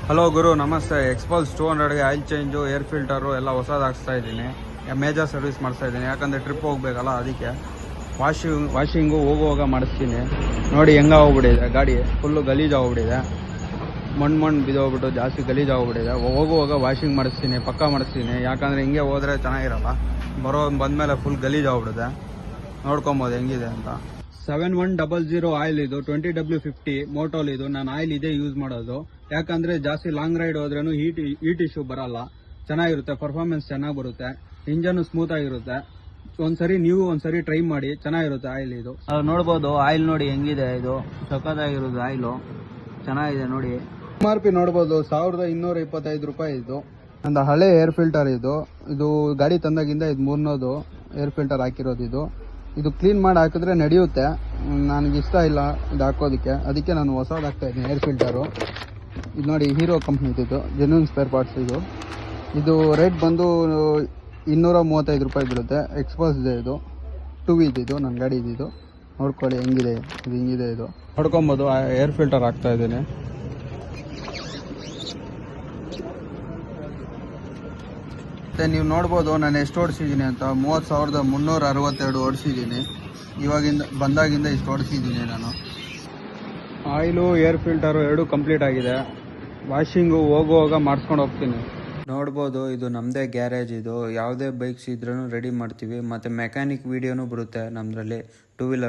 Hello ಗುರು, ನಮಸ್ತೆ. ಎಕ್ಸ್ಪಲ್ಸ್ 200ಗೆ oil change, air filter ಎಲ್ಲ ಹೊಸದು ಹಾಕ್ಸ್ತಾ ಇದ್ದೀನಿ. ಮೇಜರ್ ಸರ್ವಿಸ್ ಮಾಡಿಸ್ತಾ ಇದ್ದೀನಿ, ಯಾಕಂದರೆ ಟ್ರಿಪ್ ಹೋಗ್ಬೇಕಲ್ಲ, ಅದಕ್ಕೆ ವಾಷಿಂಗು ಹೋಗುವಾಗ ಮಾಡಿಸ್ತೀನಿ. ನೋಡಿ ಹೆಂಗೆ ಹೋಗ್ಬಿಟ್ಟಿದೆ ಗಾಡಿ, ಫುಲ್ಲು ಗಲೀಜಾಗೋಗ್ಬಿಟ್ಟಿದೆ. ಮಣ್ಣು ಬಿದ್ದೋಗ್ಬಿಟ್ಟು ಜಾಸ್ತಿ ಗಲೀಜಾಗೋಗ್ಬಿಟ್ಟಿದೆ. ಹೋಗುವಾಗ ವಾಷಿಂಗ್ ಮಾಡಿಸ್ತೀನಿ, ಪಕ್ಕ ಮಾಡಿಸ್ತೀನಿ. ಯಾಕಂದರೆ ಹಿಂಗೆ ಹೋದರೆ ಚೆನ್ನಾಗಿರಲ್ಲ. ಬಂದಮೇಲೆ ಫುಲ್ ಗಲೀಜಾಗ್ಬಿಡುತ್ತೆ. ನೋಡ್ಕೊಬೋದು ಹೆಂಗಿದೆ ಅಂತ. 7100 ಆಯಿಲ್ ಇದು, 20W50 ಮೋಟೋಲ್ ಇದು. ನಾನು ಆಯಿಲ್ ಇದೇ ಯೂಸ್ ಮಾಡೋದು, ಯಾಕಂದ್ರೆ ಜಾಸ್ತಿ ಲಾಂಗ್ ರೈಡ್ ಹೋದ್ರೂ ಹೀಟ್ ಇಶ್ಯೂ ಬರಲ್ಲ, ಚೆನ್ನಾಗಿರುತ್ತೆ, ಪರ್ಫಾರ್ಮೆನ್ಸ್ ಚೆನ್ನಾಗಿ ಬರುತ್ತೆ, ಇಂಜನ್ ಸ್ಮೂತ್ ಆಗಿರುತ್ತೆ. ನೀವು ಒಂದ್ಸರಿ ಟ್ರೈ ಮಾಡಿ, ಚೆನ್ನಾಗಿರುತ್ತೆ ಆಯಿಲ್ ಇದು. ನೋಡ್ಬೋದು ಆಯಿಲ್ ನೋಡಿ ಹೆಂಗಿದೆ, ಇದು ಸಖತ್ತಾಗಿರೋದು ಆಯಿಲು, ಚೆನ್ನಾಗಿದೆ ನೋಡಿ. MRP ನೋಡ್ಬೋದು, 1225 ರೂಪಾಯಿ ಇದು. ಒಂದು ಹಳೆ ಏರ್ ಫಿಲ್ಟರ್ ಇದು ಗಾಡಿ ತಂದಾಗಿಂದ ಇದು 3ನೇದು ಏರ್ ಫಿಲ್ಟರ್ ಹಾಕಿರೋದು. ಇದು ಕ್ಲೀನ್ ಮಾಡಿ ಹಾಕಿದ್ರೆ ನಡೆಯುತ್ತೆ, ನನಗೆ ಇಷ್ಟ ಇಲ್ಲ ಇದು ಹಾಕೋದಕ್ಕೆ, ಅದಕ್ಕೆ ನಾನು ಹೊಸದು ಹಾಕ್ತಾ ಇದ್ದೀನಿ ಏರ್ ಫಿಲ್ಟರು. ಇದು ನೋಡಿ, ಹೀರೋ ಕಂಪ್ನಿದು, ಜೆನ್ಯೂನ್ ಸ್ಪೇರ್ ಪಾರ್ಟ್ಸ್ ಇದು ರೇಟ್ ಬಂದು 235 ರೂಪಾಯಿ ಬೀಳುತ್ತೆ. ಎಕ್ಸ್ಪಲ್ಸ್ ಇದೆ ಇದು, 2 ಇದು ನನ್ನ ಗಾಡಿ ಇದು. ನೋಡ್ಕೊಳ್ಳಿ ಹೆಂಗಿದೆ ಇದು, ಹಿಂಗಿದೆ ಇದು. ನೋಡ್ಕೊಬೋದು ಏರ್ ಫಿಲ್ಟರ್ ಹಾಕ್ತಾ ಇದ್ದೀನಿ. ಮತ್ತು ನೀವು ನೋಡ್ಬೋದು ನಾನು ಎಷ್ಟು ಓಡಿಸಿದ್ದೀನಿ ಅಂತ, 30,362 ಓಡಿಸಿದ್ದೀನಿ. ಬಂದಾಗಿಂದ ಇಷ್ಟು ಓಡಿಸಿದ್ದೀನಿ ನಾನು. ಆಯಿಲು ಏರ್ ಫಿಲ್ಟರು ಎರಡೂ ಕಂಪ್ಲೀಟ್ ಆಗಿದೆ. ವಾಷಿಂಗು ಹೋಗುವಾಗ ಮಾಡಿಸ್ಕೊಂಡು ಹೋಗ್ತೀನಿ. ನೋಡ್ಬೋದು ಇದು ನಮ್ಮದೇ ಗ್ಯಾರೇಜ್ ಇದು. ಯಾವುದೇ ಬೈಕ್ಸ್ ಇದ್ರೂ ರೆಡಿ ಮಾಡ್ತೀವಿ, ಮತ್ತು ಮೆಕ್ಯಾನಿಕ್ ವೀಡಿಯೋನೂ ಬರುತ್ತೆ ನಮ್ಮದ್ರಲ್ಲಿ. 2 ವೀಲರ್